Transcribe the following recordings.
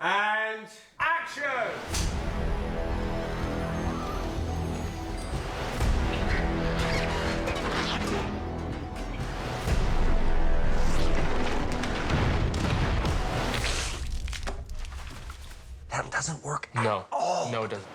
And action! That doesn't work. No. No, it doesn't.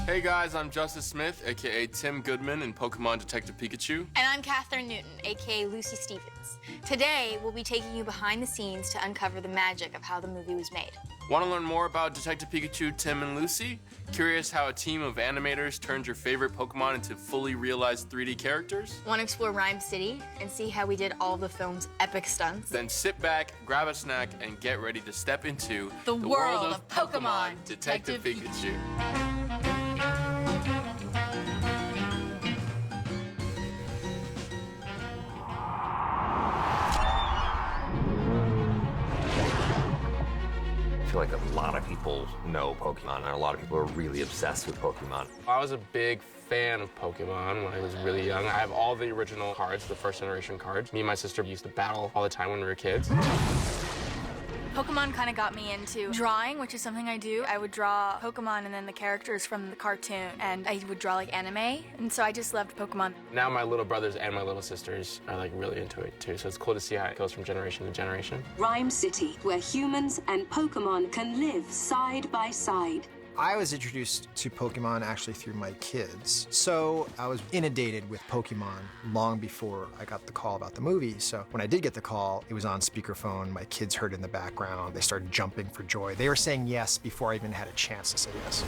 Hey guys, I'm Justice Smith, aka Tim Goodman in Pokemon Detective Pikachu. And I'm Catherine Newton, aka Lucy Stevens. Today, we'll be taking you behind the scenes to uncover the magic of how the movie was made. Want to learn more about Detective Pikachu, Tim, and Lucy? Curious how a team of animators turns your favorite Pokemon into fully realized 3D characters? Want to explore Rhyme City and see how we did all the film's epic stunts? Then sit back, grab a snack, and get ready to step into the world of Pokemon Detective Pikachu. I feel like a lot of people know Pokemon, and a lot of people are really obsessed with Pokemon. I was a big fan of Pokemon when I was really young. I have all the original cards, the first generation cards. Me and my sister used to battle all the time when we were kids. Pokemon kind of got me into drawing, which is something I do. I would draw Pokemon and then the characters from the cartoon, and I would draw like anime, and so I just loved Pokemon. Now my little brothers and my little sisters are like really into it too, so it's cool to see how it goes from generation to generation. Rhyme City, where humans and Pokemon can live side by side. I was introduced to Pokemon actually through my kids. So I was inundated with Pokemon long before I got the call about the movie. So when I did get the call, it was on speakerphone. My kids heard it in the background. They started jumping for joy. They were saying yes before I even had a chance to say yes.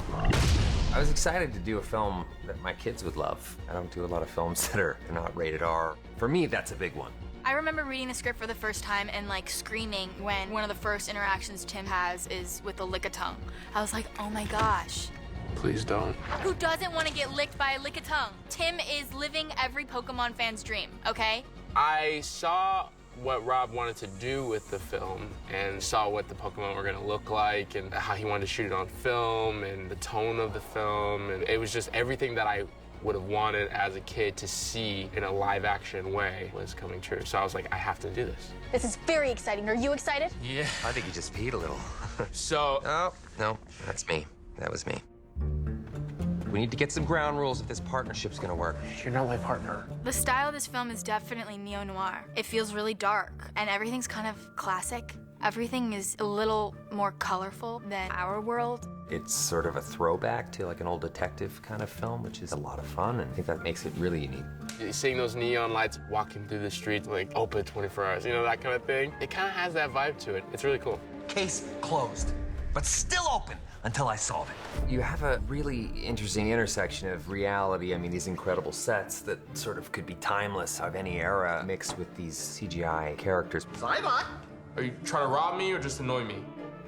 I was excited to do a film that my kids would love. I don't do a lot of films that are not rated R. For me, that's a big one. I remember reading the script for the first time and like screaming when one of the first interactions Tim has is with the lick-a-tongue. I was like, oh my gosh. Please don't. Who doesn't want to get licked by a lick-a-tongue? Tim is living every Pokemon fan's dream, okay? I saw what Rob wanted to do with the film and saw what the Pokemon were going to look like and how he wanted to shoot it on film and the tone of the film. And it was just everything that I would have wanted as a kid to see in a live action way was coming true. So I was like, I have to do this. This is very exciting. Are you excited? Yeah. I think you just peed a little. So. Oh, no, that's me. That was me. We need to get some ground rules if this partnership's gonna work. You're not my partner. The style of this film is definitely neo-noir. It feels really dark, and everything's kind of classic. Everything is a little more colorful than our world. It's sort of a throwback to like an old detective kind of film, which is a lot of fun, and I think that makes it really unique. Seeing those neon lights walking through the streets, like open 24 hours, you know, that kind of thing. It kind of has that vibe to it. It's really cool. Case closed, but still open until I solve it. You have a really interesting intersection of reality. I mean, these incredible sets that sort of could be timeless of any era mixed with these CGI characters. Are you trying to rob me or just annoy me?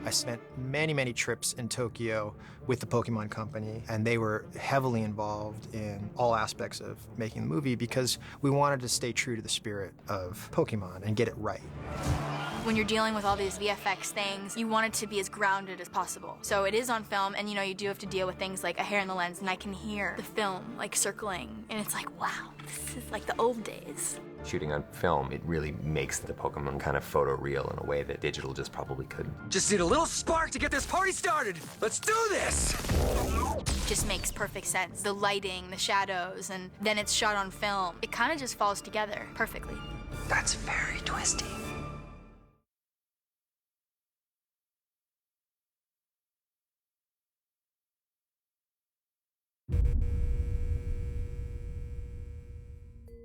I spent many, many trips in Tokyo with the Pokemon Company, and they were heavily involved in all aspects of making the movie because we wanted to stay true to the spirit of Pokemon and get it right. When you're dealing with all these VFX things, you want it to be as grounded as possible. So it is on film, and you know, you do have to deal with things like a hair in the lens, and I can hear the film like circling, and it's like, wow, this is like the old days. Shooting on film, it really makes the Pokemon kind of photoreal in a way that digital just probably couldn't. Just need a little spark to get this party started. Let's do this! Just makes perfect sense. The lighting, the shadows, and then it's shot on film. It kind of just falls together perfectly. That's very twisty.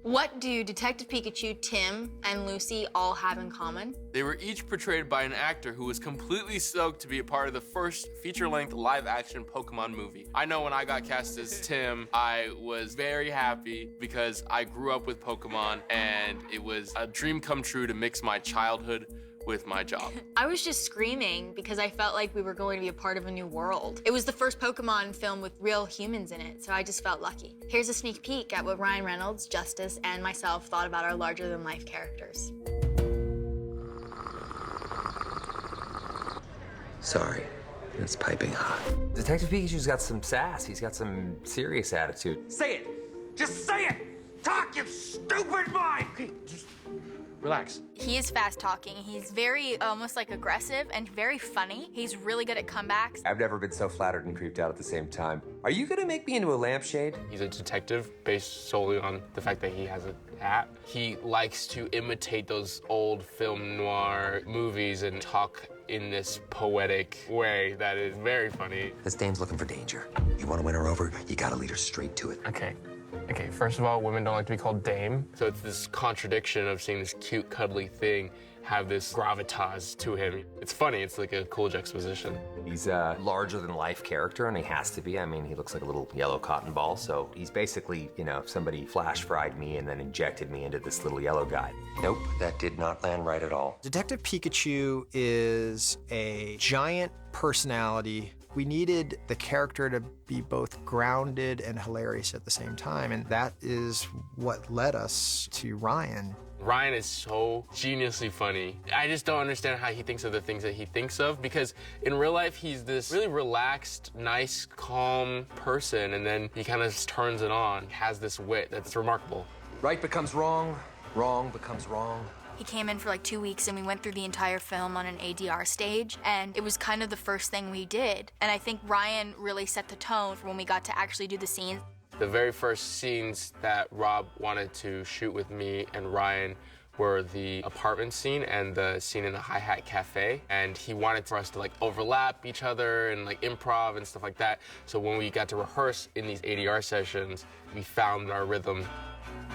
What do Detective Pikachu, Tim, and Lucy all have in common? They were each portrayed by an actor who was completely stoked to be a part of the first feature-length live-action Pokemon movie. I know when I got cast as Tim, I was very happy because I grew up with Pokemon and it was a dream come true to mix my childhood with my job. I was just screaming because I felt like we were going to be a part of a new world. It was the first Pokemon film with real humans in it, so I just felt lucky. Here's a sneak peek at what Ryan Reynolds, Justice, and myself thought about our larger-than-life characters. Sorry, it's piping hot. Detective Pikachu's got some sass. He's got some serious attitude. Say it! Just say it! Talk, you stupid mind! Relax. He is fast talking. He's very almost like aggressive and very funny. He's really good at comebacks. I've never been so flattered and creeped out at the same time. Are you gonna make me into a lampshade? He's a detective based solely on the fact that he has a hat. He likes to imitate those old film noir movies and talk in this poetic way that is very funny. This dame's looking for danger. You want to win her over, you gotta lead her straight to it. Okay, first of all, women don't like to be called dame. So it's this contradiction of seeing this cute, cuddly thing have this gravitas to him. It's funny, it's like a cool juxtaposition. He's a larger-than-life character, and he has to be. I mean, he looks like a little yellow cotton ball, so he's basically, you know, somebody flash-fried me and then injected me into this little yellow guy. Nope, that did not land right at all. Detective Pikachu is a giant personality. We needed the character to be both grounded and hilarious at the same time, and that is what led us to Ryan. Ryan is so geniusly funny. I just don't understand how he thinks of the things that he thinks of, because in real life, he's this really relaxed, nice, calm person, and then he kind of just turns it on, has this wit that's remarkable. Right becomes wrong, wrong becomes wrong. He came in for like 2 weeks and we went through the entire film on an ADR stage, and it was kind of the first thing we did. And I think Ryan really set the tone for when we got to actually do the scenes. The very first scenes that Rob wanted to shoot with me and Ryan were the apartment scene and the scene in the Hi-Hat Cafe. And he wanted for us to like overlap each other and like improv and stuff like that. So when we got to rehearse in these ADR sessions, we found our rhythm.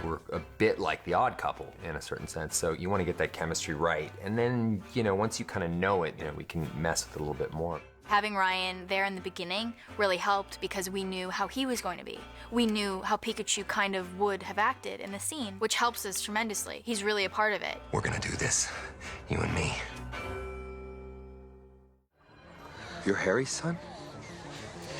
We're a bit like the odd couple in a certain sense, so you want to get that chemistry right. And then, you know, once you kind of know it, you know, we can mess with it a little bit more. Having Ryan there in the beginning really helped because we knew how he was going to be. We knew how Pikachu kind of would have acted in the scene, which helps us tremendously. He's really a part of it. We're gonna do this, you and me. You're Harry's son?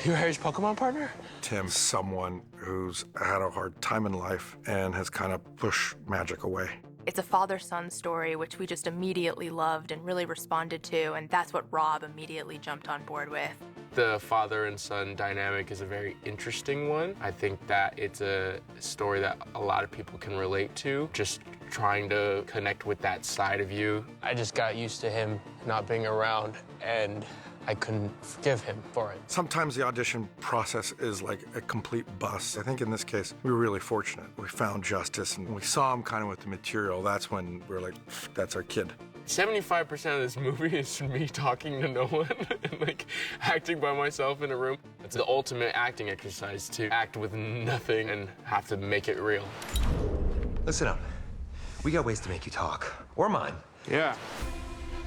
You're Harry's Pokemon partner? Tim's someone who's had a hard time in life and has kind of pushed magic away. It's a father-son story, which we just immediately loved and really responded to, and that's what Rob immediately jumped on board with. The father and son dynamic is a very interesting one. I think that it's a story that a lot of people can relate to, just trying to connect with that side of you. I just got used to him not being around, and I couldn't forgive him for it. Sometimes the audition process is like a complete bust. I think in this case, we were really fortunate. We found justice and we saw him kind of with the material. That's when we were like, that's our kid. 75% of this movie is me talking to no one and like acting by myself in a room. It's the ultimate acting exercise to act with nothing and have to make it real. Listen up. We got ways to make you talk. Or mine. Yeah.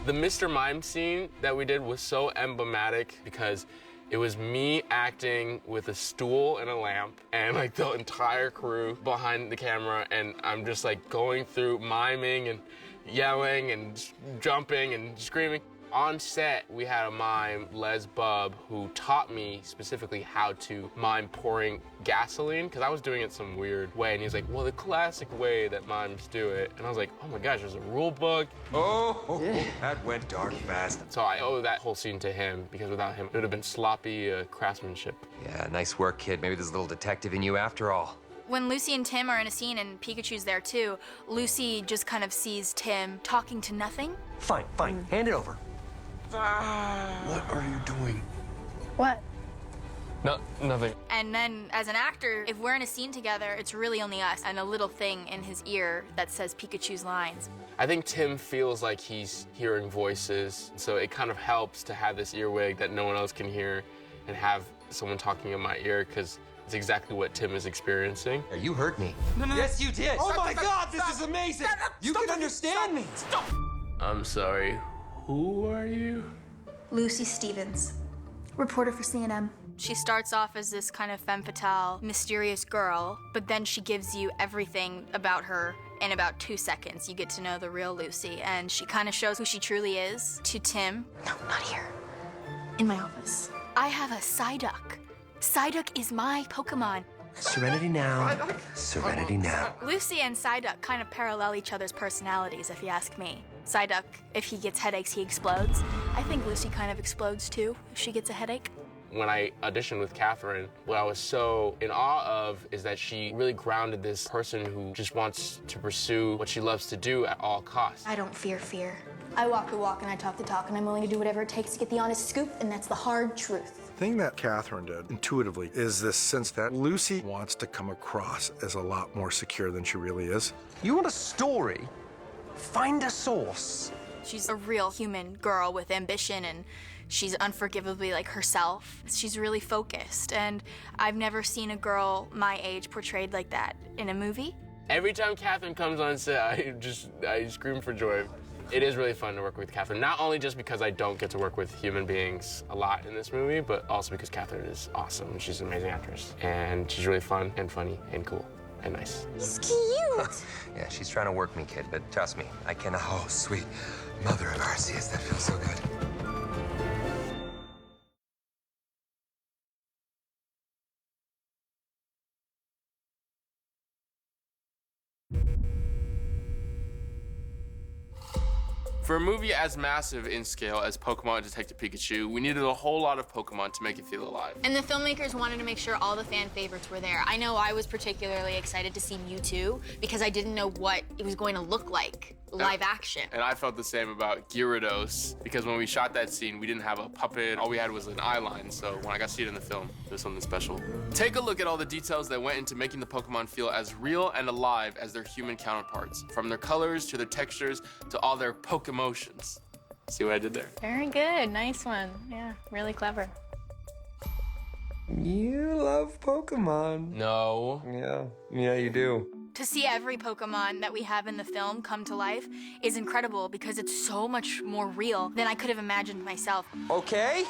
The Mr. Mime scene that we did was so emblematic because it was me acting with a stool and a lamp and like the entire crew behind the camera, and I'm just like going through miming and yelling and jumping and screaming. On set, we had a mime, Les Bub, who taught me specifically how to mime pouring gasoline, because I was doing it some weird way, and he's like, well, the classic way that mimes do it. And I was like, oh my gosh, there's a rule book. Oh, that went dark fast. So I owe that whole scene to him, because without him, it would have been sloppy craftsmanship. Yeah, nice work, kid. Maybe there's a little detective in you after all. When Lucy and Tim are in a scene and Pikachu's there too, Lucy just kind of sees Tim talking to nothing. Fine, hand it over. What are you doing? What? No, nothing. And then, as an actor, if we're in a scene together, it's really only us and a little thing in his ear that says Pikachu's lines. I think Tim feels like he's hearing voices, so it kind of helps to have this earwig that no one else can hear and have someone talking in my ear, because it's exactly what Tim is experiencing. You hurt me. No. Yes, you did. Oh my God, this is amazing. You can understand me. Stop. I'm sorry. Who are you? Lucy Stevens, reporter for CNN. She starts off as this kind of femme fatale, mysterious girl, but then she gives you everything about her in about 2 seconds. You get to know the real Lucy, and she kind of shows who she truly is to Tim. No, not here. In my office. I have a Psyduck. Psyduck is my Pokemon. Serenity now. Serenity now. Lucy and Psyduck kind of parallel each other's personalities, if you ask me. Psyduck, if he gets headaches, he explodes. I think Lucy kind of explodes too, if she gets a headache. When I auditioned with Catherine, what I was so in awe of is that she really grounded this person who just wants to pursue what she loves to do at all costs. I don't fear fear. I walk the walk and I talk the talk, and I'm willing to do whatever it takes to get the honest scoop, and that's the hard truth. The thing that Catherine did intuitively is this sense that Lucy wants to come across as a lot more secure than she really is. You want a story? Find a source. She's a real human girl with ambition, and she's unforgivably like herself. She's really focused, and I've never seen a girl my age portrayed like that in a movie. Every time Catherine comes on set, I scream for joy. It is really fun to work with Catherine, not only just because I don't get to work with human beings a lot in this movie, but also because Catherine is awesome. She's an amazing actress, and she's really fun and funny and cool and nice. He's cute. Yeah, she's trying to work me, kid, but trust me, I can. Oh, sweet mother of Arceus, that feels so good. For a movie as massive in scale as Pokémon Detective Pikachu, we needed a whole lot of Pokémon to make it feel alive. And the filmmakers wanted to make sure all the fan favorites were there. I know I was particularly excited to see Mewtwo because I didn't know what it was going to look like live action. And I felt the same about Gyarados, because when we shot that scene, we didn't have a puppet. All we had was an eye line, so when I got to see it in the film, it was something special. Take a look at all the details that went into making the Pokemon feel as real and alive as their human counterparts, from their colors to their textures to all their Pokemotions. See what I did there? Very good. Nice one. Yeah, really clever. You love Pokemon. No. Yeah, you do. To see every Pokemon that we have in the film come to life is incredible because it's so much more real than I could have imagined myself. Okay.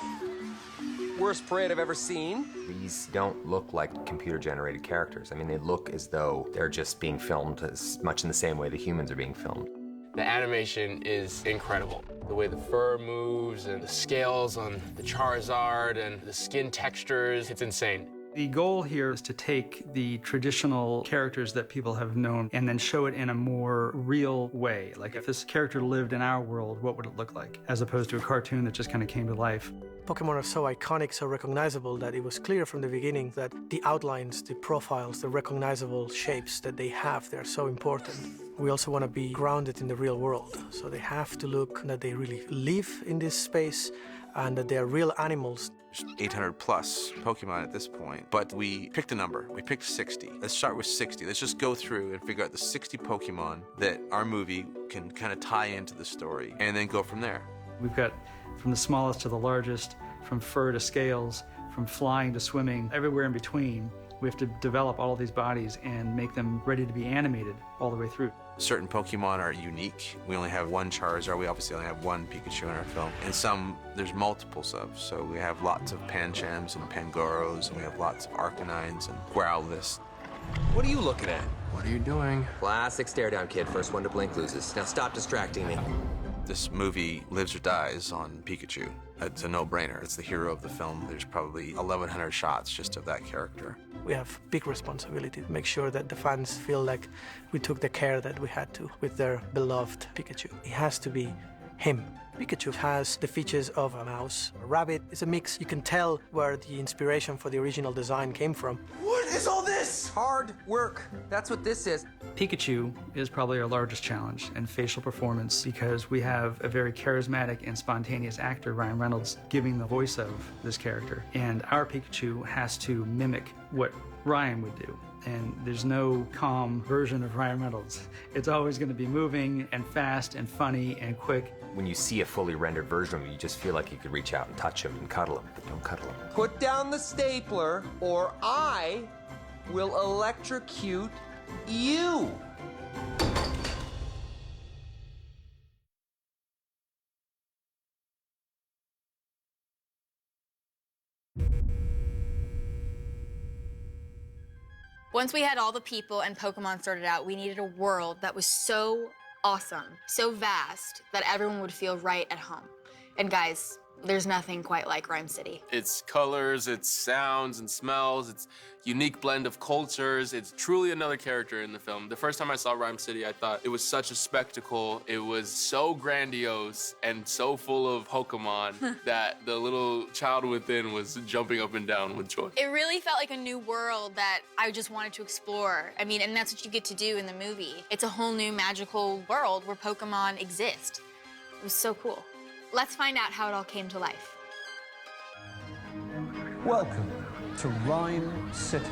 Worst parade I've ever seen. These don't look like computer-generated characters. I mean, they look as though they're just being filmed as much in the same way the humans are being filmed. The animation is incredible. The way the fur moves and the scales on the Charizard and the skin textures, it's insane. The goal here is to take the traditional characters that people have known and then show it in a more real way. Like if this character lived in our world, what would it look like? As opposed to a cartoon that just kind of came to life. Pokemon are so iconic, so recognizable that it was clear from the beginning that the outlines, the profiles, the recognizable shapes that they have, they're so important. We also want to be grounded in the real world, so they have to look that they really live in this space and that they're real animals. There's 800 plus Pokemon at this point, but we picked a number. We picked 60. Let's start with 60. Let's just go through and figure out the 60 Pokemon that our movie can kind of tie into the story and then go from there. We've got from the smallest to the largest, from fur to scales, from flying to swimming, everywhere in between. We have to develop all of these bodies and make them ready to be animated all the way through. Certain Pokemon are unique. We only have one Charizard. We obviously only have one Pikachu in our film. And some, there's multiples of. So we have lots of Panchams and Pangoros, and we have lots of Arcanines and Growlithe. What are you looking at? What are you doing? Classic stare down, kid. First one to blink loses. Now stop distracting me. This movie lives or dies on Pikachu. It's a no-brainer. It's the hero of the film. There's probably 1,100 shots just of that character. We have big responsibility to make sure that the fans feel like we took the care that we had to with their beloved Pikachu. It has to be him. Pikachu has the features of a mouse, a rabbit. It's a mix. You can tell where the inspiration for the original design came from. What is all this? Hard work. That's what this is. Pikachu is probably our largest challenge in facial performance because we have a very charismatic and spontaneous actor, Ryan Reynolds, giving the voice of this character. And our Pikachu has to mimic what Ryan would do. And there's no calm version of Ryan Reynolds. It's always going to be moving and fast and funny and quick. When you see a fully rendered version of him, you just feel like you could reach out and touch him and cuddle him, but don't cuddle him. Put down the stapler or I will electrocute you. Once we had all the people and Pokemon sorted out, we needed a world that was so awesome, so vast, that everyone would feel right at home. And guys, There's nothing quite like Rhyme City. Its colors, its sounds and smells, its unique blend of cultures. It's truly another character in the film. The first time I saw Rhyme City, I thought it was such a spectacle. It was so grandiose and so full of Pokemon that the little child within was jumping up and down with joy. It really felt like a new world that I just wanted to explore. I mean, and that's what you get to do in the movie. It's a whole new magical world where Pokemon exist. It was so cool. Let's find out how it all came to life. Welcome to Rhyme City.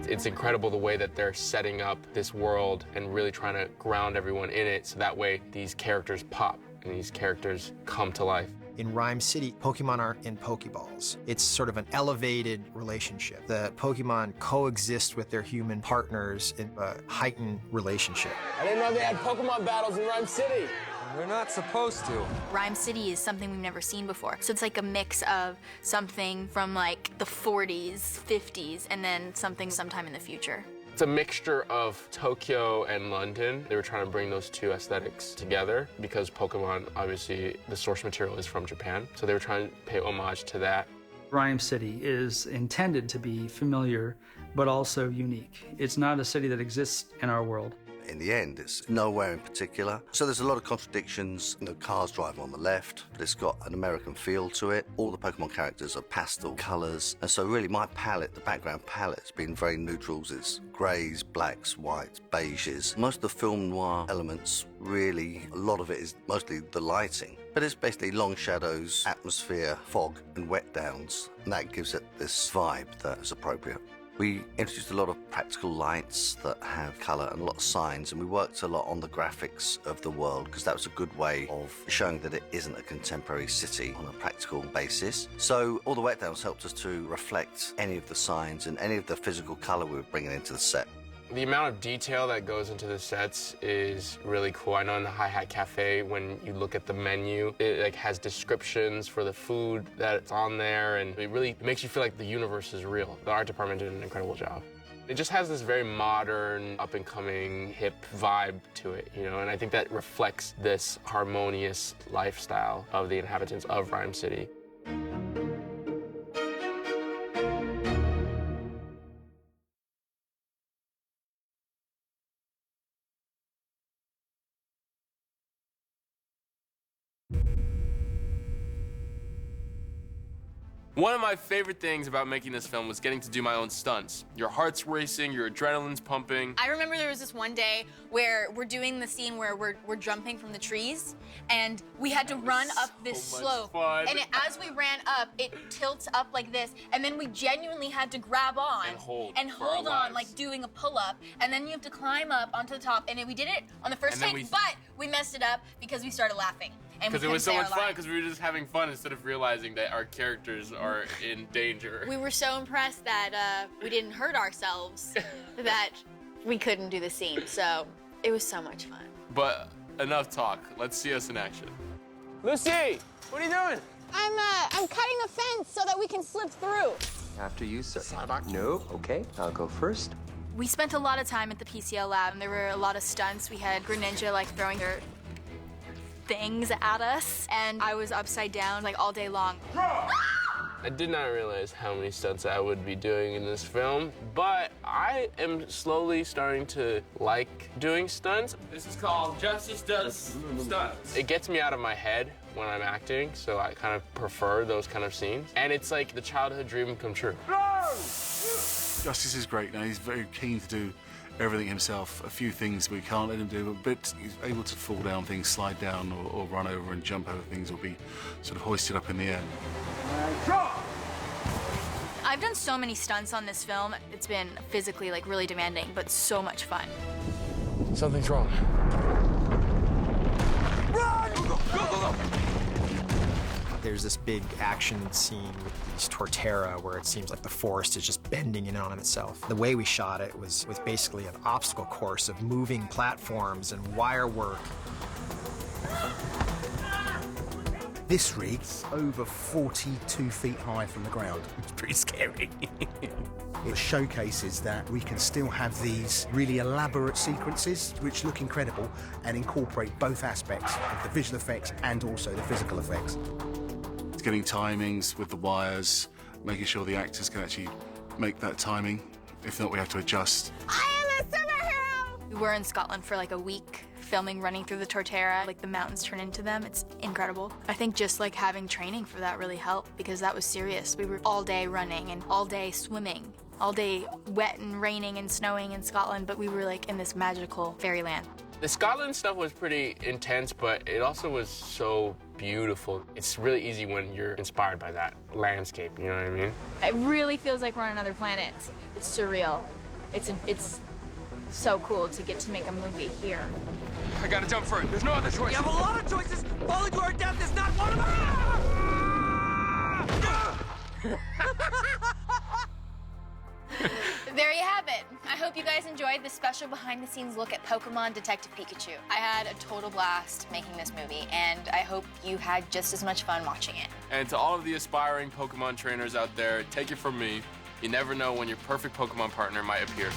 It's incredible the way that they're setting up this world and really trying to ground everyone in it so that way these characters pop and these characters come to life. In Rhyme City, Pokemon aren't in Pokeballs. It's sort of an elevated relationship. The Pokemon coexist with their human partners in a heightened relationship. I didn't know they had Pokemon battles in Rhyme City. We're not supposed to. Rhyme City is something we've never seen before. So it's like a mix of something from like the 40s, 50s, and then something sometime in the future. It's a mixture of Tokyo and London. They were trying to bring those two aesthetics together because Pokemon, obviously, the source material is from Japan. So they were trying to pay homage to that. Rhyme City is intended to be familiar, but also unique. It's not a city that exists in our world. In the end, it's nowhere in particular. So there's a lot of contradictions. You know, cars drive on the left, but it's got an American feel to it. All the Pokemon characters are pastel colours. And so really my palette, the background palette, has been very neutrals. It's greys, blacks, whites, beiges. Most of the film noir elements, really, a lot of it is mostly the lighting. But it's basically long shadows, atmosphere, fog, and wet downs. And that gives it this vibe that is appropriate. We introduced a lot of practical lights that have colour and a lot of signs, and we worked a lot on the graphics of the world because that was a good way of showing that it isn't a contemporary city on a practical basis. So all the wet downs helped us to reflect any of the signs and any of the physical colour we were bringing into the set. The amount of detail that goes into the sets is really cool. I know in the Hi Hat Cafe, when you look at the menu, it like has descriptions for the food that's on there, and it really makes you feel like the universe is real. The art department did an incredible job. It just has this very modern, up-and-coming, hip vibe to it, you know, and I think that reflects this harmonious lifestyle of the inhabitants of Rhyme City. One of my favorite things about making this film was getting to do my own stunts. Your heart's racing, your adrenaline's pumping. I remember there was this one day where we're doing the scene where we're jumping from the trees, and we had to run up this slope. Fun. And as we ran up, it tilts up like this, and then we genuinely had to grab on and hold on, like doing a pull-up, and then you have to climb up onto the top. And we did it on the first take, but we messed it up because we started laughing. Because it was so much fun, because we were just having fun instead of realizing that our characters are in danger. We were so impressed that we didn't hurt ourselves that we couldn't do the scene. So it was so much fun. But enough talk. Let's see us in action. Lucy, what are you doing? I'm cutting the fence so that we can slip through. After you, sir. No, okay, I'll go first. We spent a lot of time at the PCL lab, and there were a lot of stunts. We had Greninja like throwing their things at us, and I was upside down like all day long. I did not realize how many stunts I would be doing in this film, but I am slowly starting to like doing stunts. This is called Justice Does Stunts. It gets me out of my head when I'm acting, so I kind of prefer those kind of scenes. And it's like the childhood dream come true. Justice is great now. He's very keen to do everything himself. A few things we can't let him do, but he's able to fall down things, slide down, or run over and jump over things, or be sort of hoisted up in the air. I've done so many stunts on this film. It's been physically like really demanding, but so much fun. Something's wrong. Run! Go, go, go, go. There's this big action scene with these Torterra where it seems like the forest is just bending in on itself. The way we shot it was basically an obstacle course of moving platforms and wire work. This rig's over 42 feet high from the ground. It's pretty scary. It showcases that we can still have these really elaborate sequences which look incredible and incorporate both aspects of the visual effects and also the physical effects. It's getting timings with the wires, making sure the actors can actually make that timing. If not, we have to adjust. I am a superhero! We were in Scotland for like a week, filming running through the Torterra, like the mountains turn into them. It's incredible. I think just like having training for that really helped because that was serious. We were all day running and all day swimming, all day wet and raining and snowing in Scotland, but we were like in this magical fairyland. The Scotland stuff was pretty intense, but it also was so beautiful. It's really easy when you're inspired by that landscape, you know what I mean? It really feels like we're on another planet. It's surreal. It's so cool to get to make a movie here. I gotta jump for it. There's no other choice. You have a lot of choices. Falling to our death is not one of them. There you have it. I hope you guys enjoyed this special behind-the-scenes look at Pokemon Detective Pikachu. I had a total blast making this movie, and I hope you had just as much fun watching it. And to all of the aspiring Pokemon trainers out there, take it from me, you never know when your perfect Pokemon partner might appear.